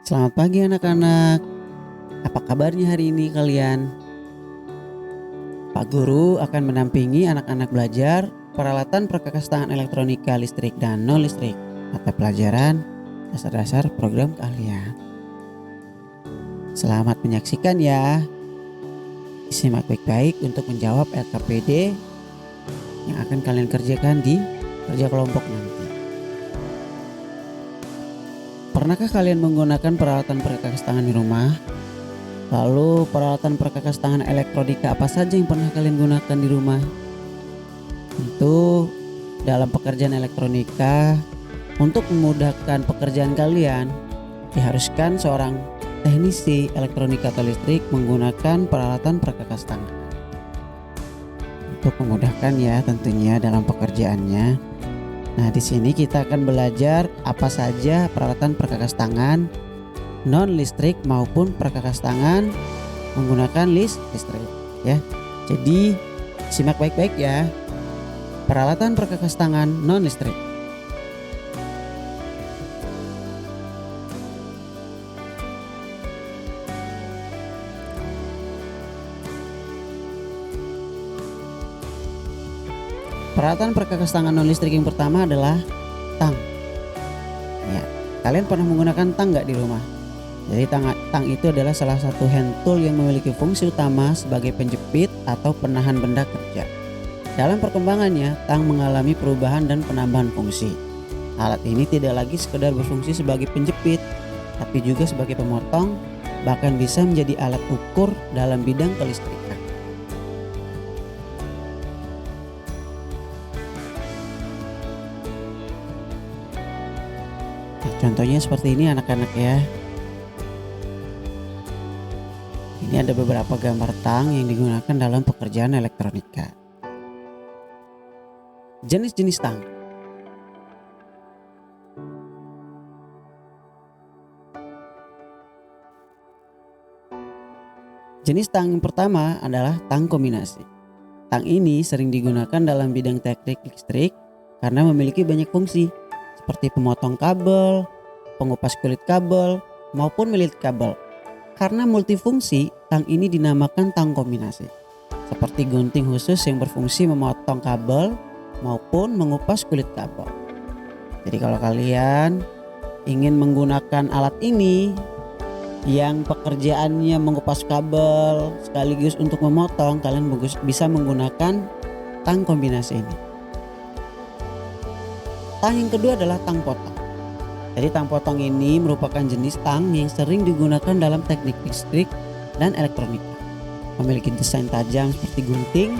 Selamat pagi anak-anak. Apa kabarnya hari ini kalian? Pak Guru akan menampingi anak-anak belajar peralatan perkakas tangan elektronika listrik dan non listrik mata pelajaran dasar-dasar program keahlian. Selamat menyaksikan ya. Simak baik-baik untuk menjawab LKPD yang akan kalian kerjakan di kerja kelompok nanti. Pernahkah kalian menggunakan peralatan perkakas tangan di rumah? Lalu peralatan perkakas tangan elektronika apa saja yang pernah kalian gunakan di rumah? Tentu dalam pekerjaan elektronika, untuk memudahkan pekerjaan kalian, diharuskan seorang teknisi elektronika atau listrik menggunakan peralatan perkakas tangan. Untuk memudahkan ya tentunya dalam pekerjaannya. Nah, di sini kita akan belajar apa saja peralatan perkakas tangan non listrik maupun perkakas tangan menggunakan listrik ya. Jadi simak baik-baik ya. Peralatan perkakas tangan non listrik. Peralatan perkakas tangan non listrik yang pertama adalah tang. Ya, kalian pernah menggunakan tang nggak di rumah? Jadi tang itu adalah salah satu hand tool yang memiliki fungsi utama sebagai penjepit atau penahan benda kerja. Dalam perkembangannya, tang mengalami perubahan dan penambahan fungsi. Alat ini tidak lagi sekedar berfungsi sebagai penjepit, tapi juga sebagai pemotong, bahkan bisa menjadi alat ukur dalam bidang kelistrikan. Contohnya seperti ini anak-anak ya. Ini ada beberapa gambar tang yang digunakan dalam pekerjaan elektronika. Jenis-jenis tang. Jenis tang yang pertama adalah tang kombinasi. Tang ini sering digunakan dalam bidang teknik listrik karena memiliki banyak fungsi seperti pemotong kabel, pengupas kulit kabel, maupun melilit kabel. Karena multifungsi, tang ini dinamakan tang kombinasi. Seperti gunting khusus yang berfungsi memotong kabel maupun mengupas kulit kabel. Jadi kalau kalian ingin menggunakan alat ini yang pekerjaannya mengupas kabel sekaligus untuk memotong, kalian bisa menggunakan tang kombinasi ini. Tang yang kedua adalah tang potong. Jadi tang potong ini merupakan jenis tang yang sering digunakan dalam teknik listrik dan elektronika. Memiliki desain tajam seperti gunting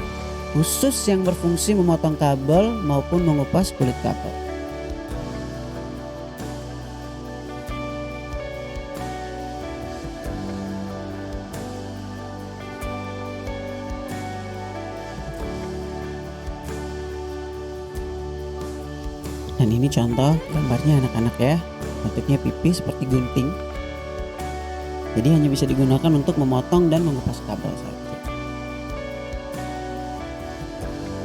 khusus yang berfungsi memotong kabel maupun mengupas kulit kabel. Dan ini contoh gambarnya anak-anak ya. Bentuknya pipih seperti gunting. Jadi hanya bisa digunakan untuk memotong dan mengupas kabel saja.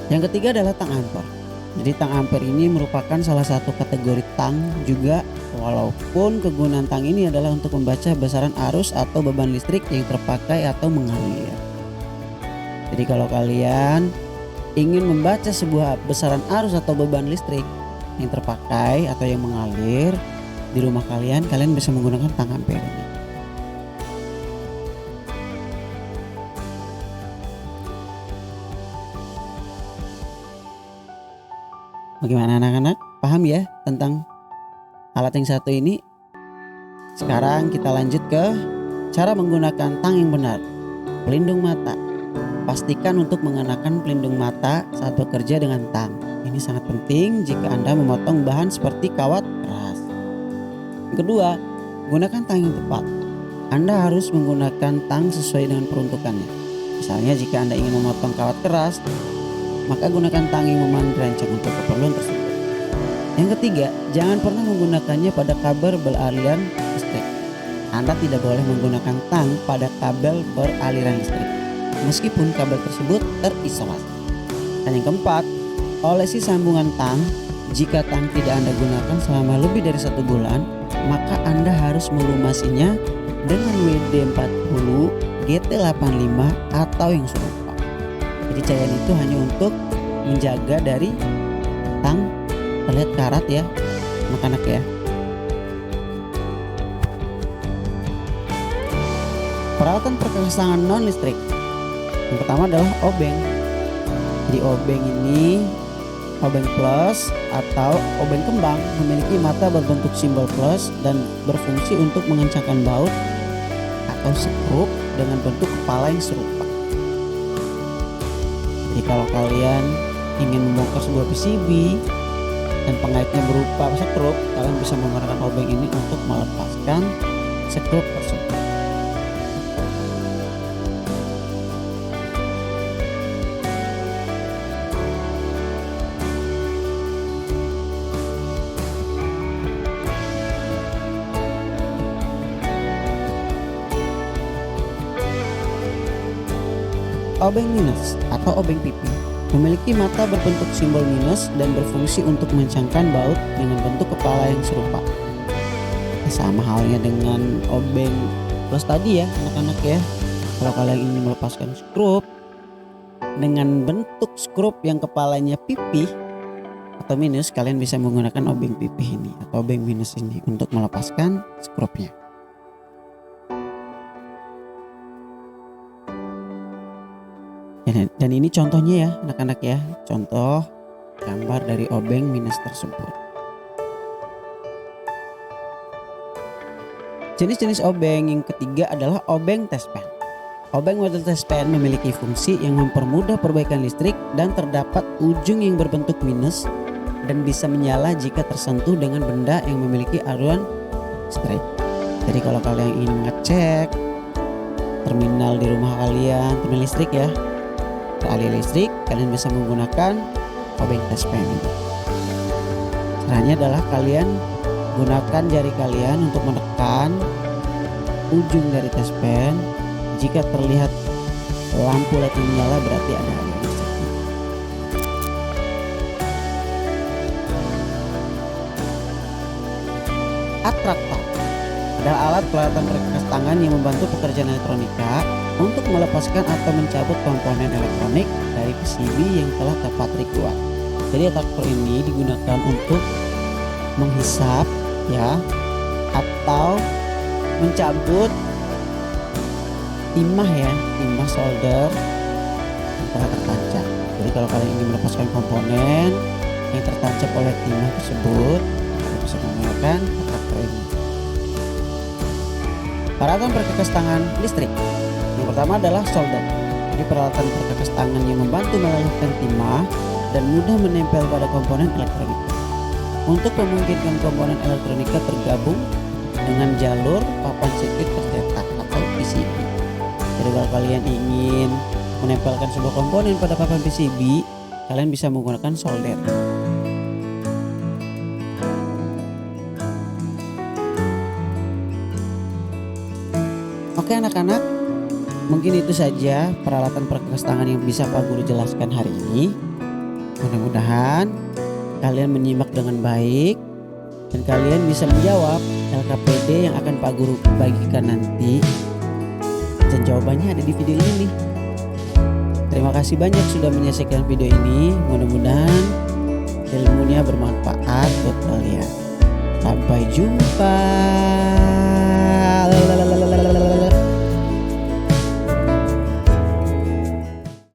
Yang ketiga adalah tang ampere. Jadi tang ampere ini merupakan salah satu kategori tang juga, walaupun kegunaan tang ini adalah untuk membaca besaran arus atau beban listrik yang terpakai atau mengalir. Jadi kalau kalian ingin membaca sebuah besaran arus atau beban listrik yang terpakai atau yang mengalir di rumah kalian bisa menggunakan tang ampere ini. Bagaimana anak-anak? Paham ya tentang alat yang satu ini? Sekarang kita lanjut ke cara menggunakan tang yang benar. Pelindung mata. Pastikan untuk mengenakan pelindung mata saat bekerja dengan tang. Ini sangat penting jika Anda memotong bahan seperti kawat keras. Yang kedua, gunakan tang yang tepat. Anda harus menggunakan tang sesuai dengan peruntukannya. Misalnya jika Anda ingin memotong kawat keras, maka gunakan tang yang memadai dirancang untuk keperluan tersebut. Yang ketiga, jangan pernah menggunakannya pada kabel beraliran listrik. Anda tidak boleh menggunakan tang pada kabel beraliran listrik, meskipun kabel tersebut terisolasi. Dan yang keempat, olesi sambungan tang. Jika tang tidak Anda gunakan selama lebih dari 1 bulan, maka Anda harus melumasinya dengan WD-40, GT85 atau yang serupa. Jadi cairan itu hanya untuk menjaga dari tang terlihat karat ya anak-anak ya. Peralatan perkakas tangan non listrik. Yang pertama adalah obeng. Jadi obeng ini obeng plus atau obeng kembang memiliki mata berbentuk simbol plus dan berfungsi untuk mengencangkan baut atau skrup dengan bentuk kepala yang serupa. Jadi kalau kalian ingin membongkar sebuah PCB dan pengaitnya berupa skrup, kalian bisa menggunakan obeng ini untuk melepaskan skrup tersebut. Obeng minus atau obeng pipi memiliki mata berbentuk simbol minus dan berfungsi untuk mengencangkan baut dengan bentuk kepala yang serupa. Sama halnya dengan obeng plus tadi ya anak-anak ya. Kalau kalian ingin melepaskan skrup dengan bentuk skrup yang kepalanya pipih atau minus, kalian bisa menggunakan obeng pipih ini atau obeng minus ini untuk melepaskan skrupnya. Dan ini contohnya ya anak-anak ya, contoh gambar dari obeng minus tersebut. Jenis-jenis obeng yang ketiga adalah obeng test pen. Obeng model test pen memiliki fungsi yang mempermudah perbaikan listrik dan terdapat ujung yang berbentuk minus dan bisa menyala jika tersentuh dengan benda yang memiliki aliran listrik. Jadi kalau kalian ingin mengecek terminal di rumah kalian, terminal listrik ya, aliran listrik, kalian bisa menggunakan obeng test pen ini. Caranya adalah kalian gunakan jari kalian untuk menekan ujung dari test pen. Jika terlihat lampu LED menyala berarti ada aliran listrik. Atraktor adalah alat peralatan perkakas tangan yang membantu pekerjaan elektronika untuk melepaskan atau mencabut komponen elektronik dari PCB yang telah terpatri kuat. Jadi atraktor ini digunakan untuk menghisap ya atau mencabut timah ya, timah solder yang telah tertancap. Jadi kalau kalian ingin melepaskan komponen yang tertancap oleh timah tersebut, kalian bisa menggunakan atraktor ini. Peralatan perkakas tangan listrik. Yang pertama adalah solder. Jadi peralatan perkakas tangan yang membantu melelehkan timah dan mudah menempel pada komponen elektronika. Untuk memungkinkan komponen elektronika tergabung dengan jalur papan sirkuit tercetak atau PCB. Jadi kalau kalian ingin menempelkan sebuah komponen pada papan PCB, kalian bisa menggunakan solder. Oke anak-anak, mungkin itu saja peralatan perkakas tangan yang bisa Pak Guru jelaskan hari ini. Mudah-mudahan kalian menyimak dengan baik dan kalian bisa menjawab LKPD yang akan Pak Guru bagikan nanti. Dan jawabannya ada di video ini nih. Terima kasih banyak sudah menyaksikan video ini. Mudah-mudahan ilmunya bermanfaat buat kalian. Sampai jumpa.